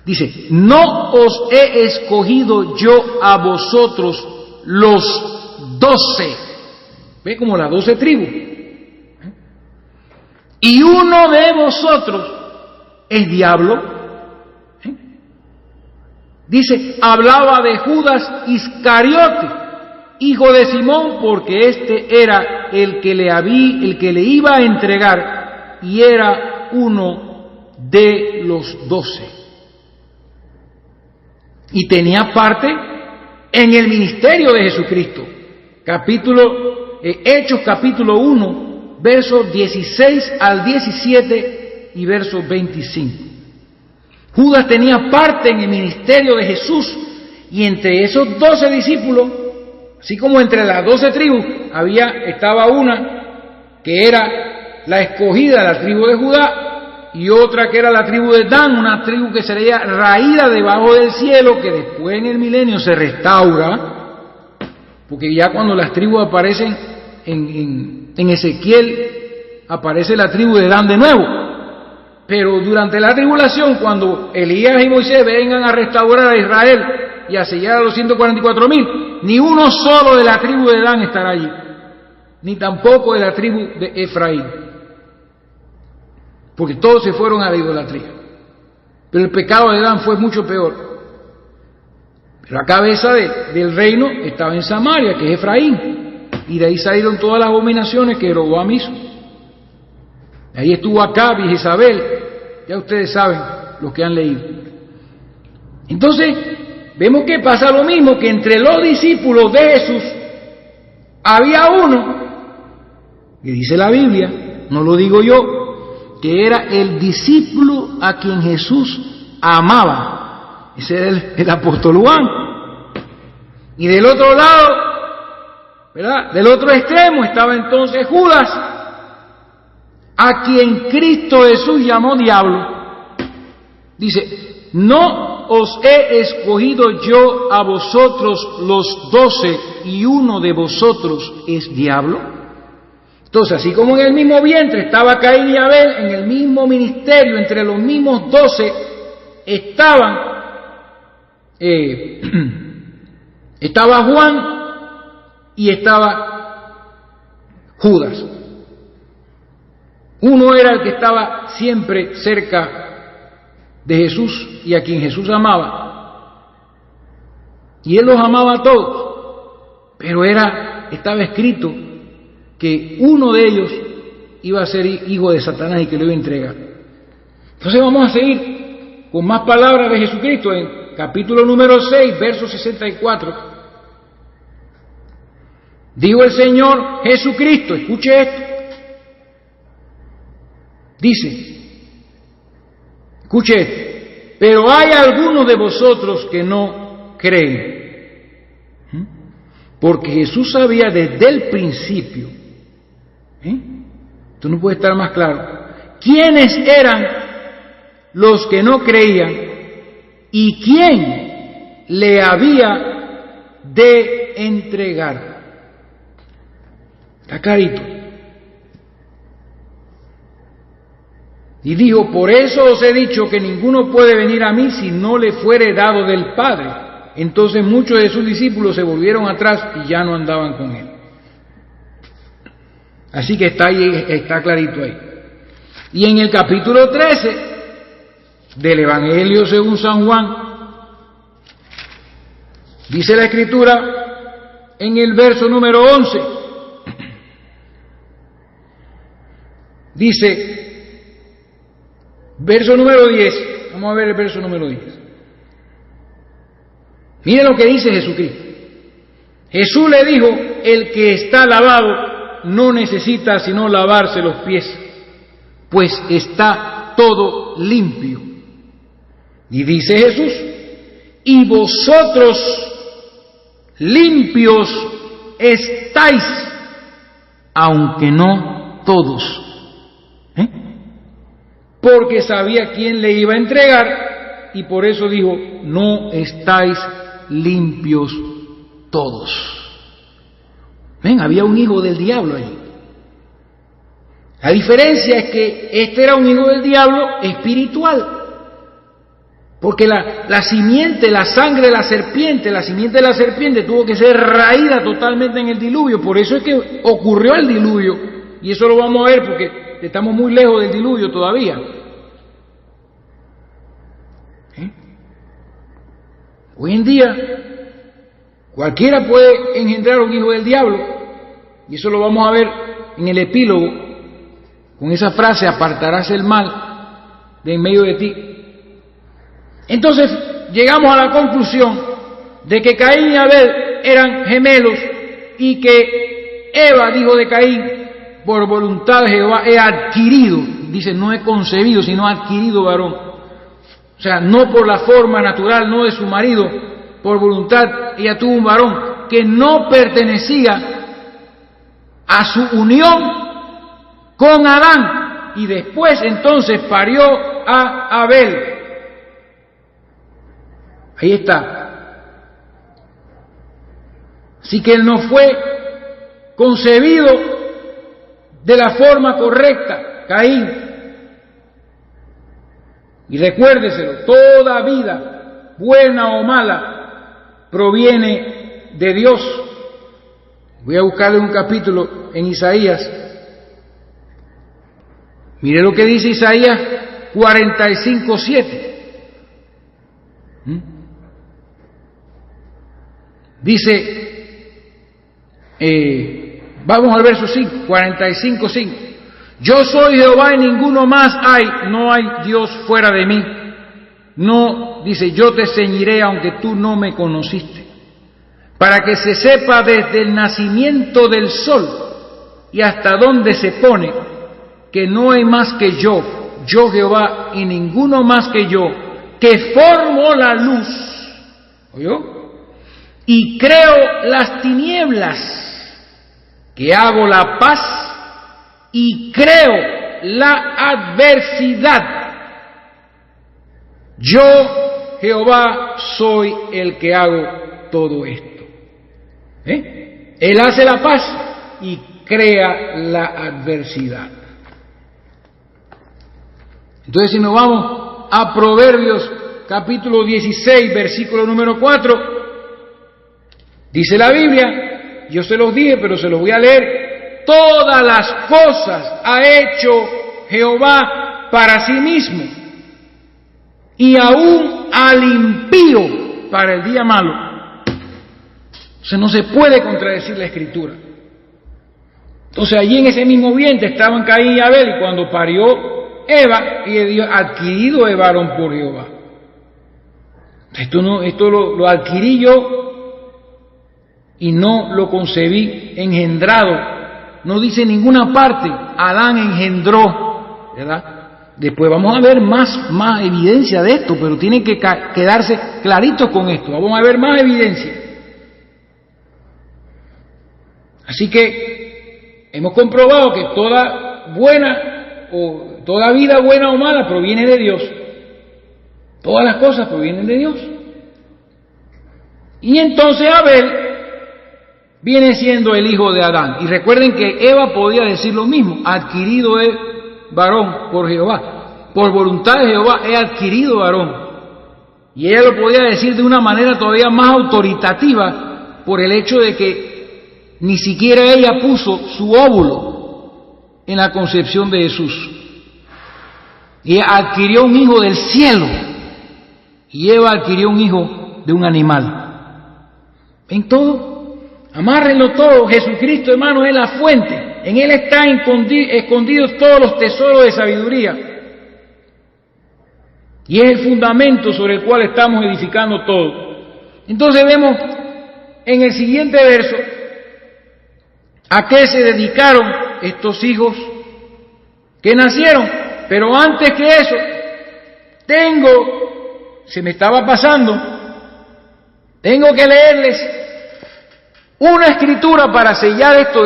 Dice, no os he escogido yo a vosotros los 12. ¿Ve? Como las 12 tribus. Y uno de vosotros es diablo. Dice, hablaba de Judas Iscariote, hijo de Simón, porque este era el que le iba a entregar, y era uno de los 12. Y tenía parte en el ministerio de Jesucristo. Hechos capítulo 1, versos 16 al 17 y versos 25. Judas tenía parte en el ministerio de Jesús, y entre esos 12 discípulos, así como entre las 12 tribus, estaba una que era la escogida, la tribu de Judá, y otra que era la tribu de Dan, una tribu que sería raída debajo del cielo, que después en el milenio se restaura, porque ya cuando las tribus aparecen en Ezequiel, aparece la tribu de Dan de nuevo. Pero durante la tribulación, cuando Elías y Moisés vengan a restaurar a Israel y a sellar a los 144,000, ni uno solo de la tribu de Dan estará allí, ni tampoco de la tribu de Efraín, porque todos se fueron a la idolatría. Pero el pecado de Dan fue mucho peor. Pero la cabeza del reino estaba en Samaria, que es Efraín, y de ahí salieron todas las abominaciones que Jeroboam hizo. Ahí estuvo Acab y Jezabel, ya ustedes saben, los que han leído. Entonces, vemos que pasa lo mismo, que entre los discípulos de Jesús había uno, que dice la Biblia, no lo digo yo, que era el discípulo a quien Jesús amaba. Ese era el apóstol Juan. Y del otro lado, ¿verdad?, del otro extremo estaba entonces Judas, a quien Cristo Jesús llamó diablo. Dice, ¿no os he escogido yo a vosotros los 12 y uno de vosotros es diablo? Entonces, así como en el mismo vientre estaba Caín y Abel, en el mismo ministerio, entre los mismos 12, estaba Juan y estaba Judas. Uno era el que estaba siempre cerca de Jesús y a quien Jesús amaba. Y él los amaba a todos, pero estaba escrito que uno de ellos iba a ser hijo de Satanás y que lo iba a entregar. Entonces vamos a seguir con más palabras de Jesucristo en capítulo número 6, verso 64. Dijo el Señor Jesucristo, escuche esto. Dice, escuche esto, pero hay algunos de vosotros que no creen. Porque Jesús sabía desde el principio, esto no puede estar más claro, quiénes eran los que no creían y quién le había de entregar. Está clarito. Y dijo, por eso os he dicho que ninguno puede venir a mí si no le fuere dado del Padre. Entonces muchos de sus discípulos se volvieron atrás y ya no andaban con él. Así que está ahí, está clarito ahí. Y en el capítulo 13 del Evangelio según San Juan, dice la Escritura en el verso número 11, dice, verso número 10, vamos a ver el verso número 10. Miren lo que dice Jesucristo. Jesús le dijo, el que está lavado no necesita sino lavarse los pies, pues está todo limpio. Y dice Jesús, y vosotros limpios estáis, aunque no todos. Porque sabía quién le iba a entregar y por eso dijo, no estáis limpios todos. Ven, había un hijo del diablo allí. La diferencia es que este era un hijo del diablo espiritual. Porque la simiente, la sangre de la serpiente tuvo que ser raída totalmente en el diluvio. Por eso es que ocurrió el diluvio. Y eso lo vamos a ver porque estamos muy lejos del diluvio todavía. Hoy en día, cualquiera puede engendrar un hijo del diablo. Y eso lo vamos a ver en el epílogo, con esa frase, apartarás el mal de en medio de ti. Entonces, llegamos a la conclusión de que Caín y Abel eran gemelos y que Eva dijo de Caín, por voluntad de Jehová he adquirido, dice, no he concebido, sino adquirido varón. O sea, no por la forma natural, no de su marido, por voluntad ella tuvo un varón que no pertenecía a su unión con Adán y después entonces parió a Abel. Ahí está. Así que él no fue concebido de la forma correcta, Caín. Y recuérdeselo, toda vida, buena o mala, proviene de Dios. Voy a buscarle un capítulo en Isaías. Mire lo que dice Isaías 45:7. Dice, vamos al verso 5, 45:5. Yo soy Jehová y ninguno más hay, no hay Dios fuera de mí. No, dice, yo te ceñiré aunque tú no me conociste. para que se sepa desde el nacimiento del sol y hasta dónde se pone, que no hay más que yo Jehová, y ninguno más que yo, que formo la luz, ¿oyó? Y creo las tinieblas, que hago la paz y creo la adversidad. Yo, Jehová, soy el que hago todo esto. Él hace la paz y crea la adversidad. Entonces, si nos vamos a Proverbios capítulo 16, versículo número 4, dice la Biblia, yo se los dije, pero se los voy a leer: todas las cosas ha hecho Jehová para sí mismo, y aún al impío para el día malo. O sea, no se puede contradecir la Escritura. Entonces, allí en ese mismo vientre estaban Caín y Abel, y cuando parió Eva, y Dios adquirido de varón por Jehová. Esto lo adquirí yo y no lo concebí engendrado. No dice en ninguna parte Adán engendró, ¿verdad? Después vamos a ver más evidencia de esto, pero tienen que quedarse claritos con esto. Vamos a ver más evidencia. Así que hemos comprobado que toda vida buena o mala proviene de Dios. Todas las cosas provienen de Dios. Y entonces Abel viene siendo el hijo de Adán. Y recuerden que Eva podía decir lo mismo: adquirido es varón por Jehová. Por voluntad de Jehová he adquirido varón. Y ella lo podía decir de una manera todavía más autoritativa, por el hecho de que ni siquiera ella puso su óvulo en la concepción de Jesús. Y adquirió un hijo del cielo, y Eva adquirió un hijo de un animal. ¿Ven todo? Amárrenlo todo. Jesucristo, hermano, es la fuente. En Él están escondidos todos los tesoros de sabiduría. Y es el fundamento sobre el cual estamos edificando todo. Entonces vemos en el siguiente verso a qué se dedicaron estos hijos que nacieron. Pero antes que eso, se me estaba pasando, tengo que leerles una escritura para sellar esto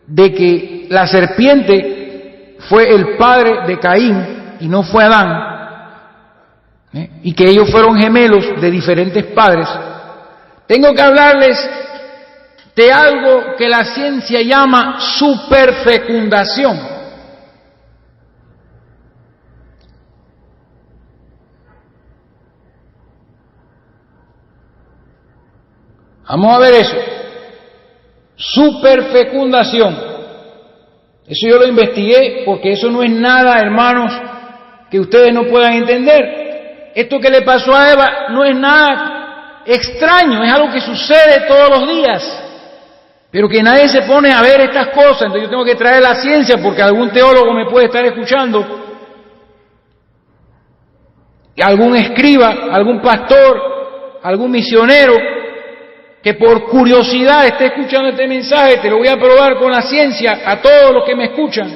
de que la serpiente fue el padre de Caín y no fue Adán, y que ellos fueron gemelos de diferentes padres. Tengo que hablarles de algo que la ciencia llama superfecundación. Vamos a ver eso. Superfecundación. Eso yo lo investigué, porque eso no es nada, hermanos, que ustedes no puedan entender. Esto que le pasó a Eva no es nada extraño, es algo que sucede todos los días. Pero que nadie se pone a ver estas cosas. Entonces yo tengo que traer la ciencia, porque algún teólogo me puede estar escuchando, algún escriba, algún pastor, algún misionero, que por curiosidad esté escuchando este mensaje. Te lo voy a probar con la ciencia a todos los que me escuchan.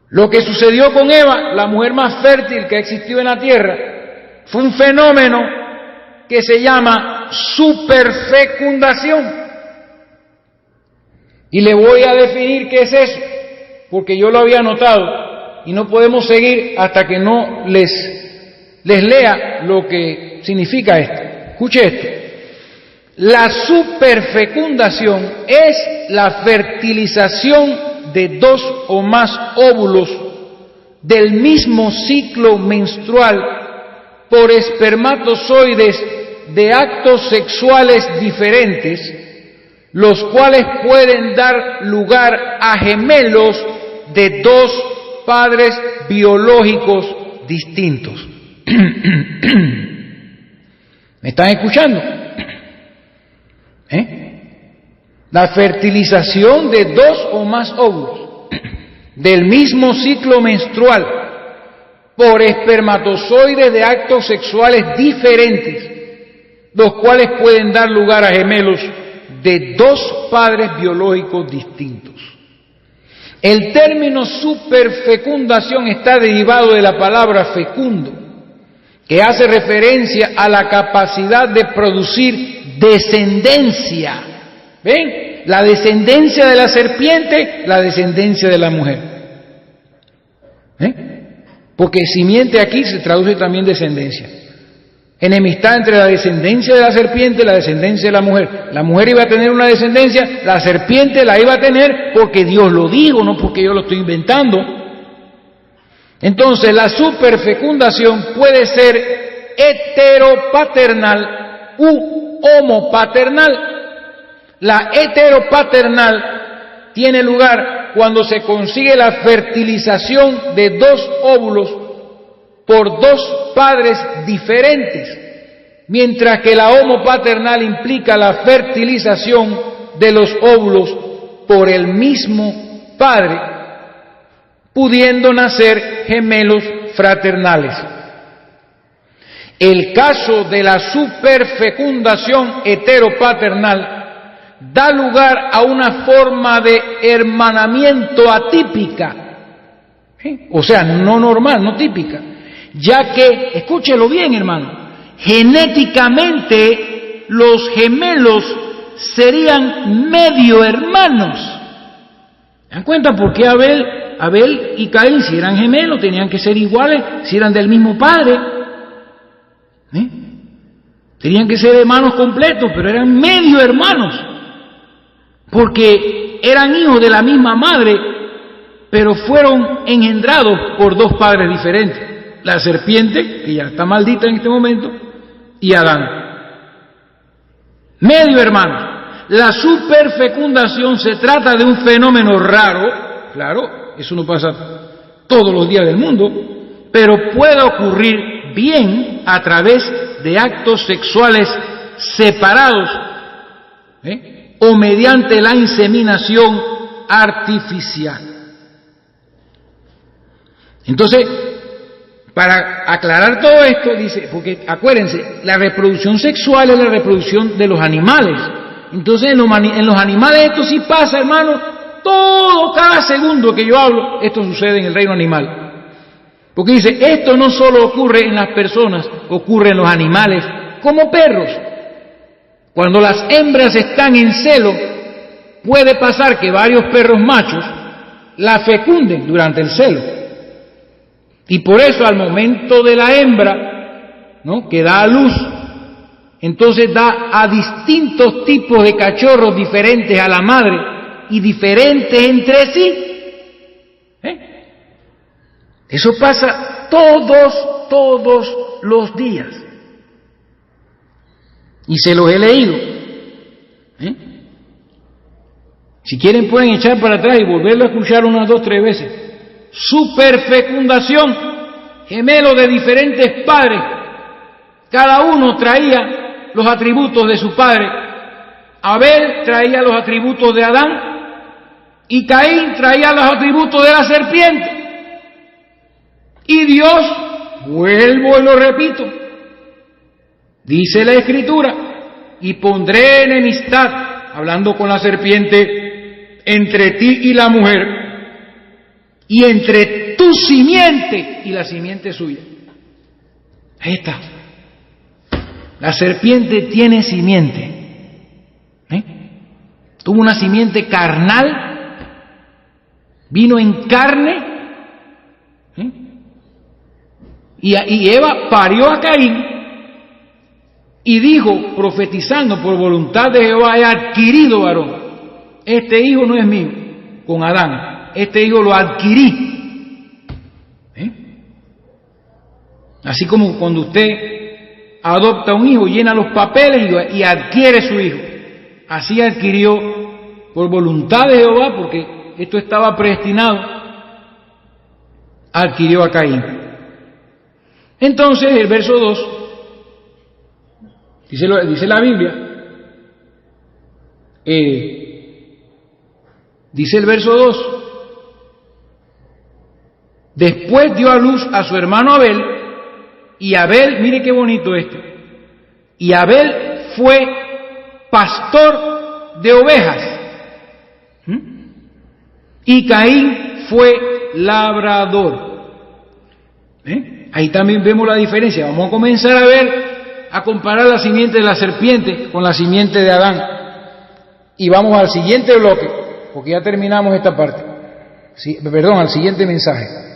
Lo que sucedió con Eva, la mujer más fértil que ha existido en la tierra, fue un fenómeno que se llama superfecundación. Y le voy a definir qué es eso, porque yo lo había notado, y no podemos seguir hasta que no les lea lo que significa esto. Escuche esto. La superfecundación es la fertilización de dos o más óvulos del mismo ciclo menstrual por espermatozoides de actos sexuales diferentes, los cuales pueden dar lugar a gemelos de dos padres biológicos distintos. ¿Me están escuchando? La fertilización de dos o más óvulos del mismo ciclo menstrual por espermatozoides de actos sexuales diferentes, los cuales pueden dar lugar a gemelos de dos padres biológicos distintos. El término superfecundación está derivado de la palabra fecundo, que hace referencia a la capacidad de producir descendencia. ¿Ven? La descendencia de la serpiente, la descendencia de la mujer. Porque simiente aquí se traduce también descendencia. Enemistad entre la descendencia de la serpiente y la descendencia de la mujer. La mujer iba a tener una descendencia, la serpiente la iba a tener porque Dios lo dijo, no porque yo lo estoy inventando. Entonces la superfecundación puede ser heteropaternal u homopaternal. La heteropaternal tiene lugar cuando se consigue la fertilización de dos óvulos por dos padres diferentes, mientras que la homopaternal implica la fertilización de los óvulos por el mismo padre, pudiendo nacer gemelos fraternales. El caso de la superfecundación heteropaternal da lugar a una forma de hermanamiento atípica, o sea, no normal, no típica, ya que, escúchelo bien, hermano, genéticamente los gemelos serían medio hermanos. ¿Se dan cuenta por qué Abel y Caín, si eran gemelos, tenían que ser iguales, si eran del mismo padre? Tenían que ser hermanos completos, pero eran medio hermanos, porque eran hijos de la misma madre, pero fueron engendrados por dos padres diferentes. La serpiente, que ya está maldita en este momento, y Adán. Medio hermanos. La superfecundación se trata de un fenómeno raro, claro, eso no pasa todos los días del mundo, pero puede ocurrir bien a través de actos sexuales separados, o mediante la inseminación artificial. Entonces, para aclarar todo esto, dice, porque acuérdense, la reproducción sexual es la reproducción de los animales. Entonces, en los animales esto sí pasa, hermano, cada segundo que yo hablo, esto sucede en el reino animal. Porque dice, esto no solo ocurre en las personas, ocurre en los animales, como perros. Cuando las hembras están en celo, puede pasar que varios perros machos la fecunden durante el celo. Y por eso al momento de la hembra, ¿no?, que da a luz, entonces da a distintos tipos de cachorros diferentes a la madre y diferentes entre sí. Eso pasa todos los días. Y se los he leído. Si quieren pueden echar para atrás y volverlo a escuchar unas 2 o 3 veces. Superfecundación, gemelos de diferentes padres, cada uno traía los atributos de su padre. Abel traía los atributos de Adán y Caín traía los atributos de la serpiente. Y Dios, vuelvo y lo repito, dice la Escritura, y pondré enemistad, hablando con la serpiente, entre ti y la mujer, y entre tu simiente y la simiente suya. Ahí está. La serpiente tiene simiente. Tuvo una simiente carnal, vino en carne, y Eva parió a Caín y dijo, profetizando, por voluntad de Jehová he adquirido varón. Este hijo no es mío, con Adán. Este hijo lo adquirí. Así como cuando usted adopta un hijo, llena los papeles y adquiere su hijo. Así adquirió, por voluntad de Jehová, porque esto estaba predestinado, adquirió a Caín. Entonces el verso 2, dice la Biblia, dice el verso 2, después dio a luz a su hermano Abel, y Abel, mire qué bonito esto, Y Abel fue pastor de ovejas. Y Caín fue labrador. Ahí también vemos la diferencia. Vamos a comenzar a comparar la simiente de la serpiente con la simiente de Adán. Y vamos al siguiente bloque, porque ya terminamos esta parte. Sí, perdón, al siguiente mensaje.